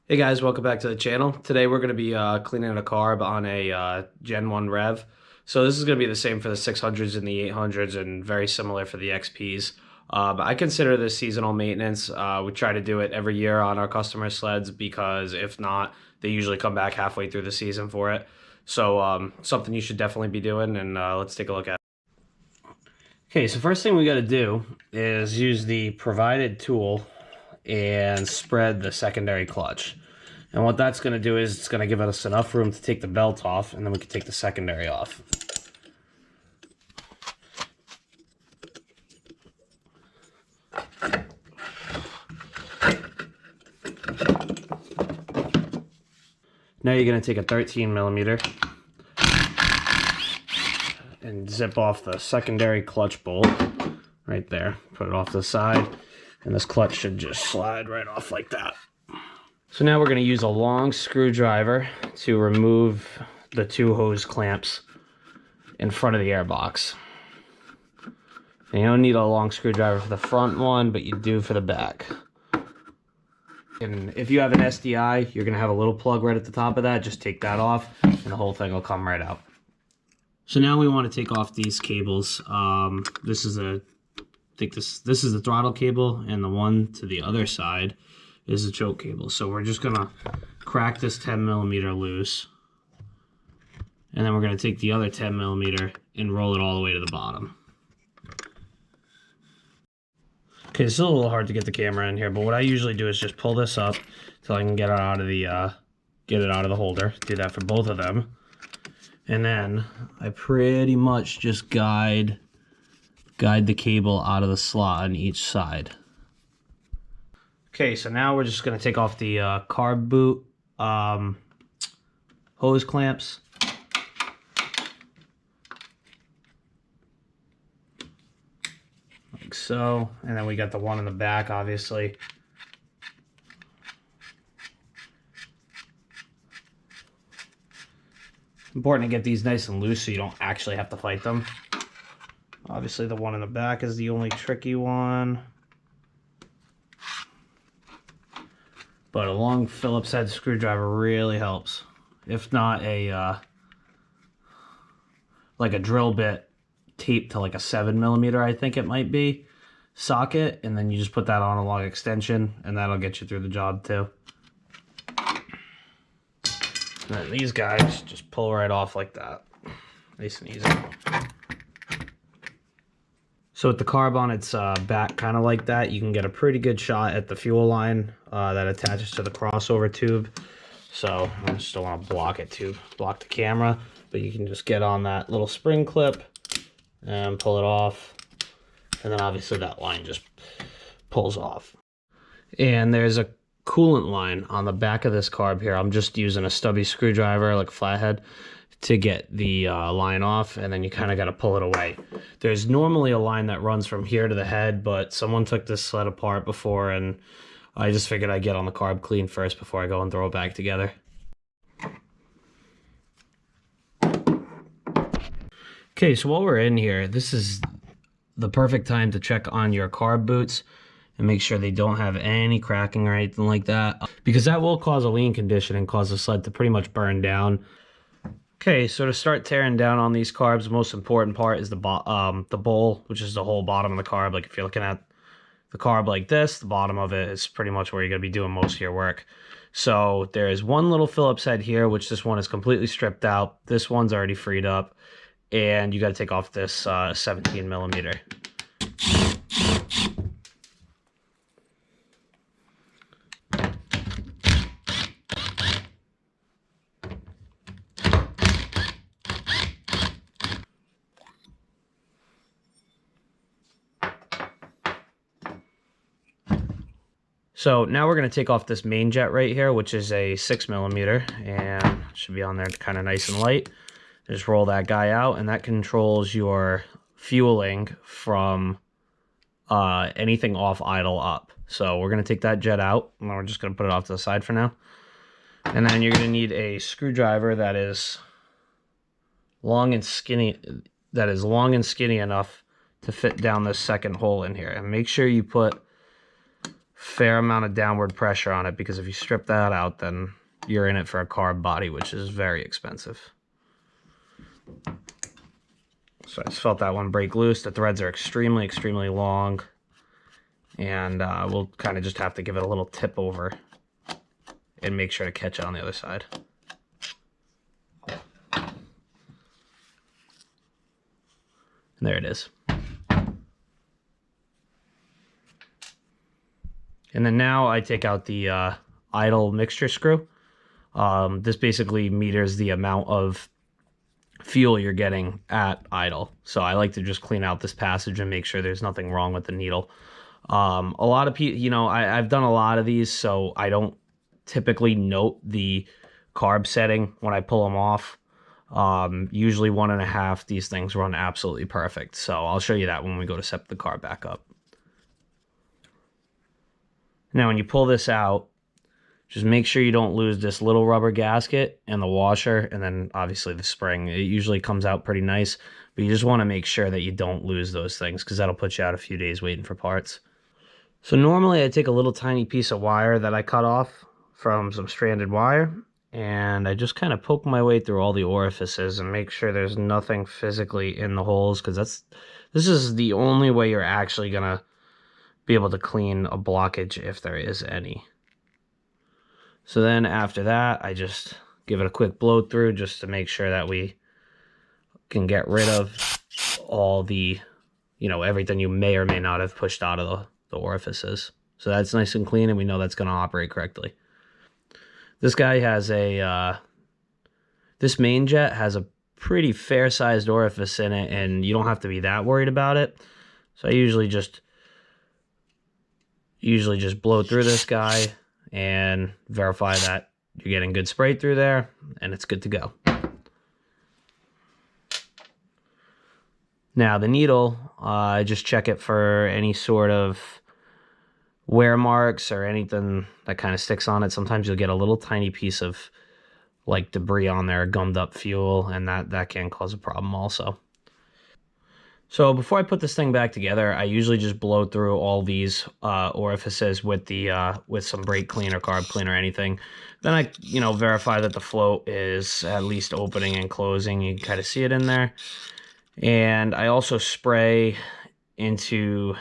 Hey guys, welcome back to the channel. Today we're going to be cleaning a carb on a Gen 1 Rev. So this is going to be the same for the 600s and the 800s and very similar for the XPs. But I consider this seasonal maintenance. We try to do it every year on our customer sleds because if not, they usually come back halfway through the season for it. So something you should definitely be doing, and let's take a look at it. Okay, so first thing we got to do is use the provided tool and spread the secondary clutch. And what that's going to do is it's going to give us enough room to take the belt off, and then we can take the secondary off. Now you're going to take a 13 millimeter and zip off the secondary clutch bolt right there. Put it off to the side, and this clutch should just slide right off like that. So now we're going to use a long screwdriver to remove the two hose clamps in front of the airbox. And you don't need a long screwdriver for the front one, but you do for the back. And if you have an SDI, you're going to have a little plug right at the top of that. Just take that off, and the whole thing will come right out. So now we want to take off these cables. This is I think this is the throttle cable, and the one to the other side is the choke cable. So we're just gonna crack this 10 millimeter loose, and then we're gonna take the other 10 millimeter and roll it all the way to the bottom. Okay, it's still a little hard to get the camera in here, but what I usually do is just pull this up till I can get it out of the holder. Do that for both of them, and then I pretty much just guide the cable out of the slot on each side. Okay, so now we're just going to take off the carb boot hose clamps. Like so. And then we got the one in the back, obviously. Important to get these nice and loose so you don't actually have to fight them. Obviously the one in the back is the only tricky one. But a long Phillips head screwdriver really helps. If not like a drill bit taped to like a 7 millimeter, I think it might be, socket, and then you just put that on a long extension, and that'll get you through the job too. And then these guys just pull right off like that. Nice and easy. So with the carb on its back kind of like that, you can get a pretty good shot at the fuel line that attaches to the crossover tube. So I just don't want to block the camera, but you can just get on that little spring clip and pull it off. And then obviously that line just pulls off. And there's a coolant line on the back of this carb here. I'm just using a stubby screwdriver, like a flathead, to get the line off, and then you kind of got to pull it away. There's normally a line that runs from here to the head, but someone took this sled apart before, and I just figured I'd get on the carb clean first before I go and throw it back together. Okay, so while we're in here, this is the perfect time to check on your carb boots and make sure they don't have any cracking or anything like that, because that will cause a lean condition and cause the sled to pretty much burn down. Okay, so to start tearing down on these carbs, the most important part is the bowl, which is the whole bottom of the carb. Like if you're looking at the carb like this, the bottom of it is pretty much where you're going to be doing most of your work. So there is one little Phillips head here, which this one is completely stripped out. This one's already freed up, and you got to take off this 17 millimeter. So now we're going to take off this main jet right here, which is a 6 millimeter, and should be on there kind of nice and light. Just roll that guy out, and that controls your fueling from anything off idle up. So we're going to take that jet out, and we're just going to put it off to the side for now. And then you're going to need a screwdriver that is long and skinny enough to fit down this second hole in here. And make sure you put fair amount of downward pressure on it, because if you strip that out, then you're in it for a carb body, which is very expensive. So I just felt that one break loose. The threads are extremely, extremely long, and we'll kind of just have to give it a little tip over and make sure to catch it on the other side. And there it is. And then now I take out the idle mixture screw. This basically meters the amount of fuel you're getting at idle. So I like to just clean out this passage and make sure there's nothing wrong with the needle. A lot of people, you know, I've done a lot of these, so I don't typically note the carb setting when I pull them off. Usually 1.5, these things run absolutely perfect. So I'll show you that when we go to set the carb back up. Now, when you pull this out, just make sure you don't lose this little rubber gasket and the washer, and then obviously the spring. It usually comes out pretty nice, but you just want to make sure that you don't lose those things, because that'll put you out a few days waiting for parts. So normally I take a little tiny piece of wire that I cut off from some stranded wire, and I just kind of poke my way through all the orifices and make sure there's nothing physically in the holes, because this is the only way you're actually gonna be able to clean a blockage, if there is any. So then after that, I just give it a quick blow through just to make sure that we can get rid of all the, you know, everything you may or may not have pushed out of the orifices. So that's nice and clean, and we know that's going to operate correctly. This guy has this main jet has a pretty fair-sized orifice in it, and you don't have to be that worried about it. So I usually just blow through this guy and verify that you're getting good spray through there, and it's good to go. Now the needle, I just check it for any sort of wear marks or anything that kind of sticks on it. Sometimes you'll get a little tiny piece of like debris on there, gummed up fuel, and that can cause a problem also. So before I put this thing back together, I usually just blow through all these orifices with some brake clean or carb clean or anything. Then I, you know, verify that the float is at least opening and closing. You can kind of see it in there. And I also spray into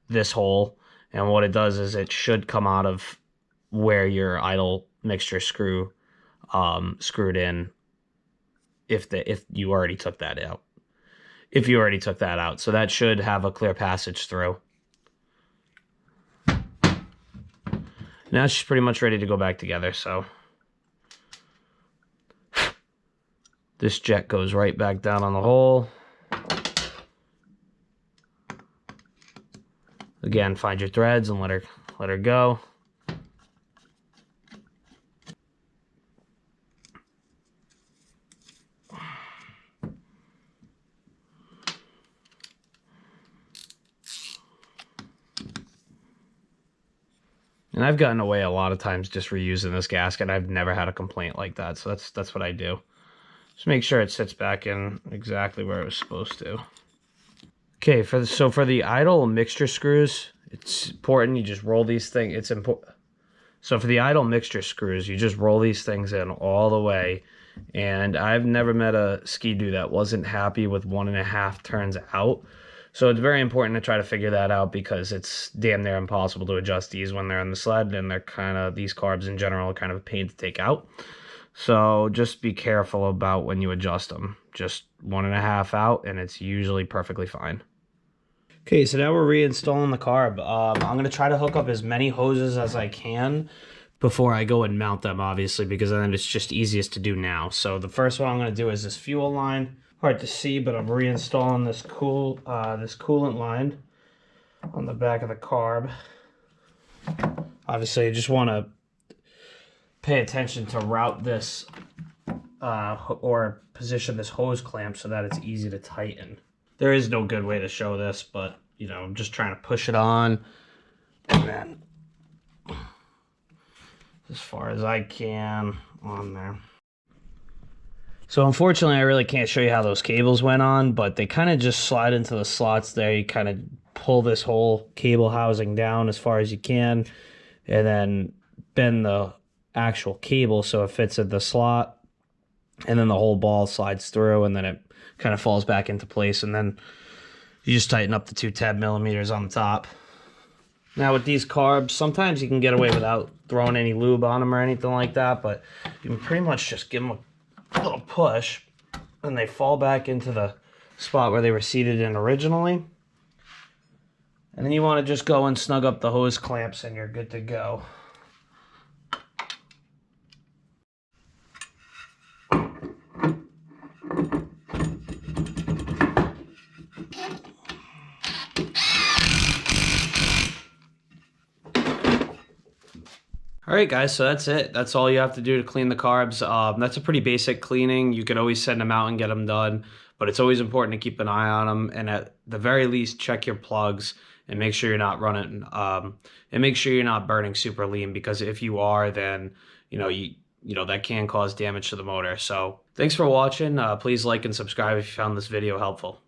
this hole, and what it does is it should come out of where your idle mixture screw screwed in, if you already took that out. If you already took that out. So that should have a clear passage through. Now she's pretty much ready to go back together. So this jet goes right back down on the hole. Again, find your threads and let her go. And I've gotten away a lot of times just reusing this gasket. I've never had a complaint like that, so that's what I do. Just make sure it sits back in exactly where it was supposed to. Okay, so for the idle mixture screws, it's important you just roll these things. It's important. So for the idle mixture screws, you just roll these things in all the way. And I've never met a skidoo that wasn't happy with 1.5 turns out. So it's very important to try to figure that out, because it's damn near impossible to adjust these when they're on the sled, and these carbs in general are kind of a pain to take out. So just be careful about when you adjust them. Just 1.5 out, and it's usually perfectly fine. Okay, so now we're reinstalling the carb. I'm going to try to hook up as many hoses as I can before I go and mount them, obviously, because then it's just easiest to do now. So the first one I'm going to do is this fuel line. Hard to see, but I'm reinstalling this coolant line on the back of the carb. Obviously, you just want to pay attention to route this or position this hose clamp so that it's easy to tighten. There is no good way to show this, but you know, I'm just trying to push it on, and then as far as I can on there. So unfortunately, I really can't show you how those cables went on, but they kind of just slide into the slots there. You kind of pull this whole cable housing down as far as you can, and then bend the actual cable so it fits in the slot, and then the whole ball slides through, and then it kind of falls back into place, and then you just tighten up the 210mm on the top. Now with these carbs, sometimes you can get away without throwing any lube on them or anything like that, but you can pretty much just give them a little push and they fall back into the spot where they were seated in originally. And then you want to just go and snug up the hose clamps and you're good to go. Alright guys, so that's it. That's all you have to do to clean the carbs. That's a pretty basic cleaning. You could always send them out and get them done, but it's always important to keep an eye on them, and at the very least check your plugs and make sure you're not running and make sure you're not burning super lean, because if you are, then you know that can cause damage to the motor. So thanks for watching. Please like and subscribe if you found this video helpful.